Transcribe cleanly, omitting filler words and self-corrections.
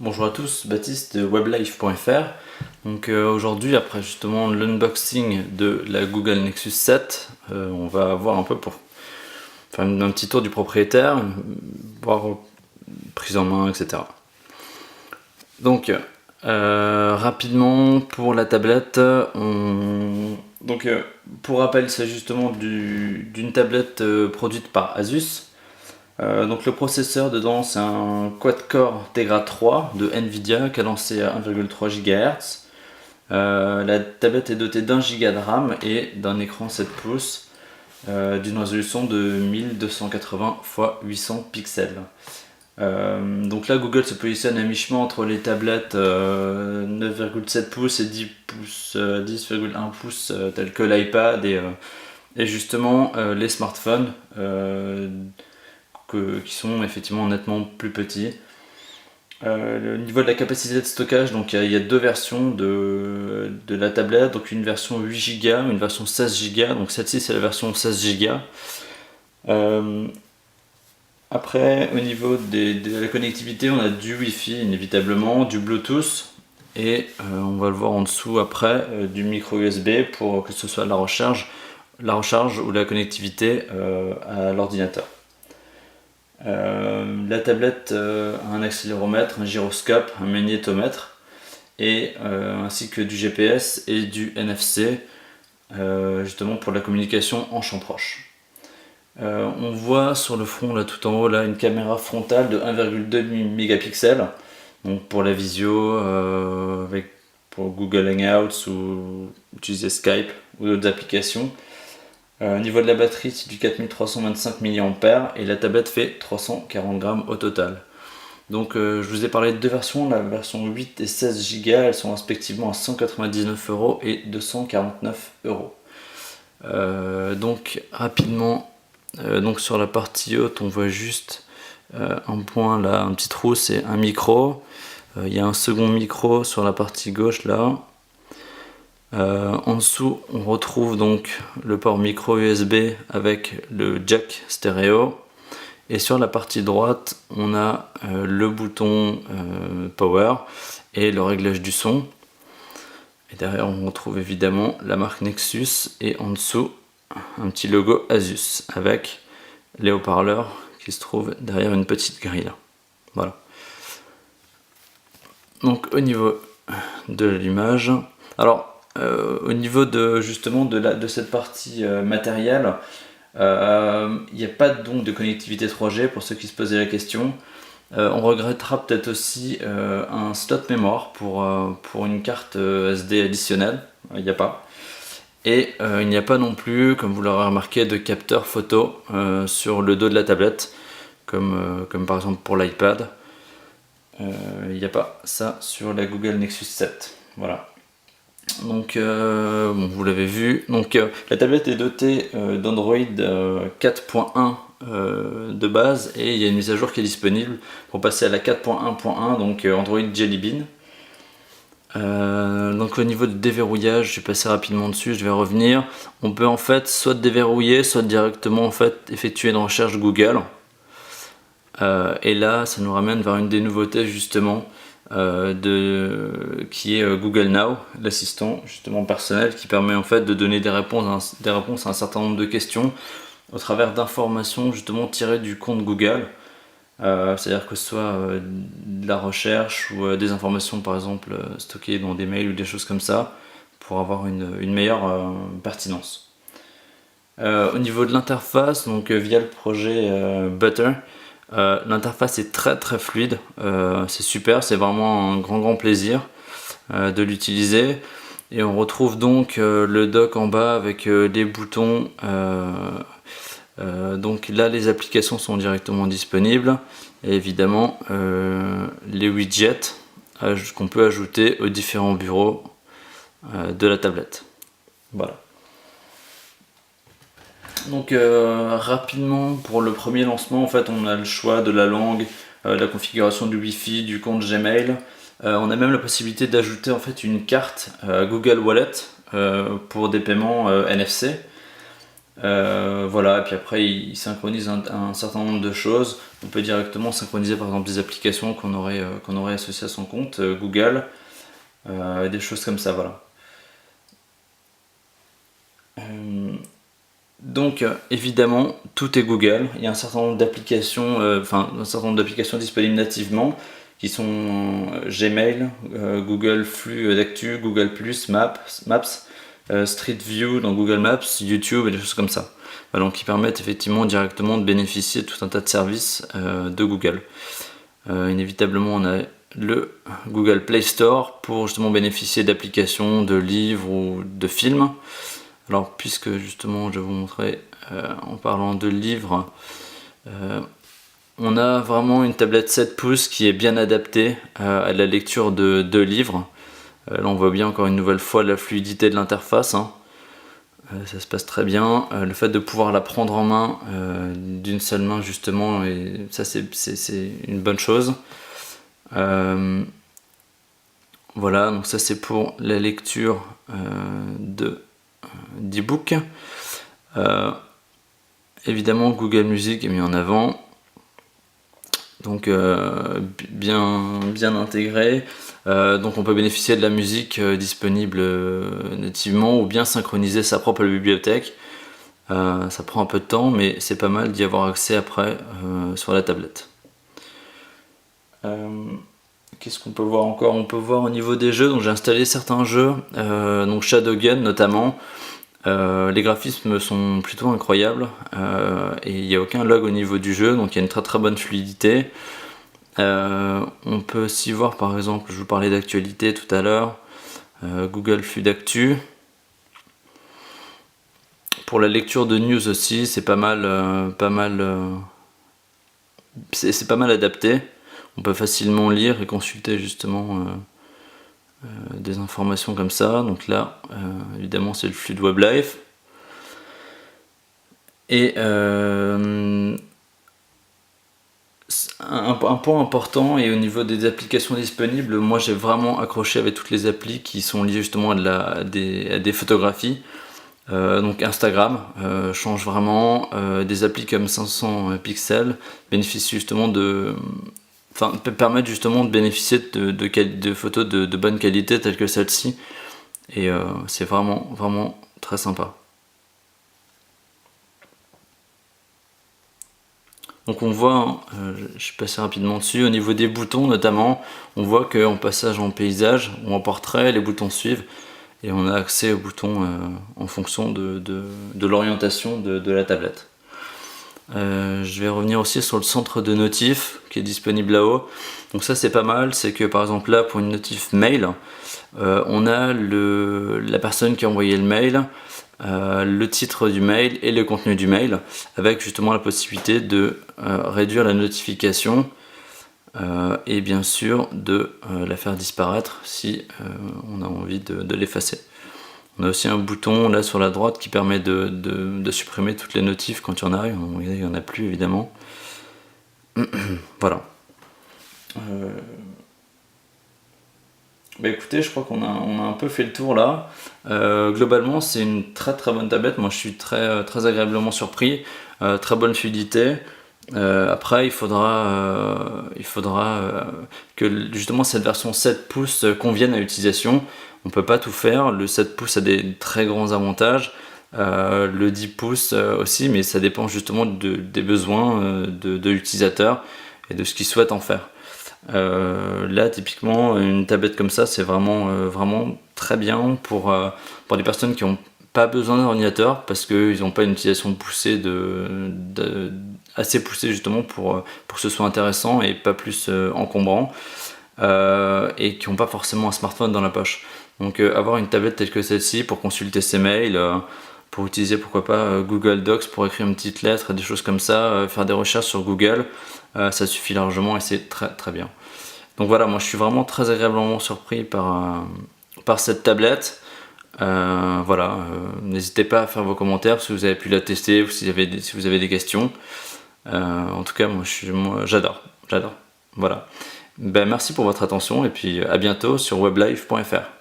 Bonjour à tous, Baptiste de weblife.fr. Donc aujourd'hui, après justement l'unboxing de la Google Nexus 7, on va voir un peu pour faire un petit tour du propriétaire, voir prise en main, etc. Donc rapidement pour la tablette, pour rappel, il s'agit justement d'une tablette produite par Asus. Donc le processeur dedans, c'est un quad-core Tegra 3 de Nvidia cadencé à 1,3 GHz. La tablette est dotée d'1 Go de RAM et d'un écran 7 pouces d'une résolution de 1280 x 800 pixels. Donc là, Google se positionne à mi-chemin entre les tablettes 9,7 pouces et 10 pouces, 10,1 pouces telles que l'iPad et justement les smartphones qui sont effectivement nettement plus petits. Le niveau de la capacité de stockage, donc il y a deux versions de la tablette, donc une version 8 Go, une version 16 Go, donc celle-ci c'est la version 16 Go. Après, au niveau de la connectivité, on a du Wi-Fi inévitablement, du Bluetooth et on va le voir en dessous après, du micro USB pour que ce soit la recharge ou la connectivité à l'ordinateur. La tablette a un accéléromètre, un gyroscope, un magnétomètre et ainsi que du GPS et du NFC justement pour la communication en champ proche. On voit sur le front là tout en haut là une caméra frontale de 1,2 mégapixels, donc pour la visio pour Google Hangouts ou utiliser Skype ou d'autres applications. Au niveau de la batterie, c'est du 4325 mAh et la tablette fait 340 grammes au total. Donc je vous ai parlé de deux versions, la version 8 et 16 Go, elles sont respectivement à 199 € et 249 €. Donc rapidement, donc sur la partie haute, on voit juste un point là, un petit trou, c'est un micro. Il y a un second micro sur la partie gauche là. En dessous, on retrouve donc le port micro USB avec le jack stéréo. Et sur la partie droite, on a le bouton power et le réglage du son. Et derrière, on retrouve évidemment la marque Nexus et en dessous, un petit logo Asus avec les haut-parleurs qui se trouvent derrière une petite grille. Voilà. Donc au niveau de l'image, alors au niveau de justement de cette partie matérielle, il n'y a pas donc de connectivité 3G pour ceux qui se posaient la question. On regrettera peut-être aussi un slot mémoire pour une carte SD additionnelle, il n'y a pas. Et il n'y a pas non plus, comme vous l'aurez remarqué, de capteur photo sur le dos de la tablette, comme par exemple pour l'iPad. Il n'y a pas ça sur la Google Nexus 7. Voilà. Donc bon, vous l'avez vu. Donc la tablette est dotée d'Android 4.1 de base et il y a une mise à jour qui est disponible pour passer à la 4.1.1, donc Android Jelly Bean. Donc au niveau de déverrouillage, je vais passer rapidement dessus, je vais revenir. On peut en fait soit déverrouiller, soit directement en fait effectuer une recherche Google. Et là, ça nous ramène vers une des nouveautés justement qui est Google Now, l'assistant justement personnel qui permet en fait de donner des réponses à un certain nombre de questions au travers d'informations justement tirées du compte Google. C'est-à-dire que ce soit de la recherche ou des informations par exemple stockées dans des mails ou des choses comme ça pour avoir une meilleure pertinence. Au niveau de l'interface, donc via le projet Butter, l'interface est très très fluide, c'est super, c'est vraiment un grand plaisir de l'utiliser. Et on retrouve donc le dock en bas avec les boutons. Donc là les applications sont directement disponibles et évidemment les widgets qu'on peut ajouter aux différents bureaux de la tablette. Voilà. Donc rapidement pour le premier lancement, en fait on a le choix de la langue, la configuration du Wi-Fi, du compte Gmail. On a même la possibilité d'ajouter en fait une carte Google Wallet pour des paiements NFC. Voilà, et puis après il synchronise un certain nombre de choses. On peut directement synchroniser par exemple des applications qu'on aurait associées à son compte, Google, des choses comme ça, voilà. Donc évidemment tout est Google, il y a un certain nombre d'applications, un certain nombre d'applications disponibles nativement qui sont Gmail, Google Flux d'actu, Google Plus, Maps, Street View dans Google Maps, YouTube et des choses comme ça. Voilà, donc qui permettent effectivement directement de bénéficier de tout un tas de services de Google. Inévitablement on a le Google Play Store pour justement bénéficier d'applications, de livres ou de films. Alors puisque justement je vais vous montrer en parlant de livres, on a vraiment une tablette 7 pouces qui est bien adaptée à la lecture de livres. Là on voit bien encore une nouvelle fois la fluidité de l'interface, hein. Ça se passe très bien. Le fait de pouvoir la prendre en main d'une seule main justement, et ça c'est une bonne chose. Voilà, donc ça c'est pour la lecture d'e-book. Évidemment Google Music est mis en avant, donc bien intégré. Donc on peut bénéficier de la musique disponible nativement ou bien synchroniser sa propre bibliothèque. Ça prend un peu de temps, mais c'est pas mal d'y avoir accès après sur la tablette. Qu'est-ce qu'on peut voir encore? On peut voir au niveau des jeux, donc j'ai installé certains jeux, donc Shadowgun notamment. Les graphismes sont plutôt incroyables et il n'y a aucun lag au niveau du jeu, donc il y a une très très bonne fluidité. On peut aussi voir par exemple, je vous parlais d'actualité tout à l'heure, Google Flux d'actu. Pour la lecture de news aussi, c'est pas mal adapté. On peut facilement lire et consulter justement des informations comme ça. Donc là, évidemment, c'est le flux de WebLive. Et un point important, et au niveau des applications disponibles, moi j'ai vraiment accroché avec toutes les applis qui sont liées justement à des photographies. Donc Instagram change vraiment, des applis comme 500 pixels bénéficient justement permettent justement de bénéficier de photos de bonne qualité telles que celle-ci, et c'est vraiment très sympa. Donc on voit, je suis passé rapidement dessus, au niveau des boutons notamment, on voit qu'en passage en paysage ou en portrait, les boutons suivent et on a accès aux boutons en fonction de l'orientation de la tablette. Je vais revenir aussi sur le centre de notif qui est disponible là-haut. Donc ça c'est pas mal, c'est que par exemple là pour une notif mail, on a la personne qui a envoyé le mail, le titre du mail et le contenu du mail, avec justement la possibilité de réduire la notification et bien sûr de la faire disparaître si on a envie de l'effacer. On a aussi un bouton là sur la droite qui permet de supprimer toutes les notifs quand il y en a. Il n'y en a plus évidemment. Voilà. Bah écoutez, je crois qu'on a un peu fait le tour là. Globalement, c'est une très très bonne tablette. Moi, je suis très agréablement surpris. Très bonne fluidité. Après, il faudra que justement cette version 7 pouces convienne à l'utilisation. On peut pas tout faire. Le 7 pouces a des très grands avantages. Le 10 pouces aussi, mais ça dépend justement des besoins de l'utilisateur et de ce qu'il souhaite en faire. Là typiquement une tablette comme ça c'est vraiment très bien pour des personnes qui n'ont pas besoin d'un ordinateur parce qu'ils n'ont pas une utilisation poussée assez poussée justement pour que ce soit intéressant et pas plus encombrant, et qui n'ont pas forcément un smartphone dans la poche. Donc avoir une tablette telle que celle-ci pour consulter ses mails, pour utiliser pourquoi pas Google Docs pour écrire une petite lettre, des choses comme ça, faire des recherches sur Google, ça suffit largement et c'est très très bien. Donc voilà, moi je suis vraiment très agréablement surpris par cette tablette. Voilà, n'hésitez pas à faire vos commentaires si vous avez pu la tester ou si vous avez des questions. En tout cas, moi j'adore. Voilà. Ben, merci pour votre attention et puis à bientôt sur weblive.fr.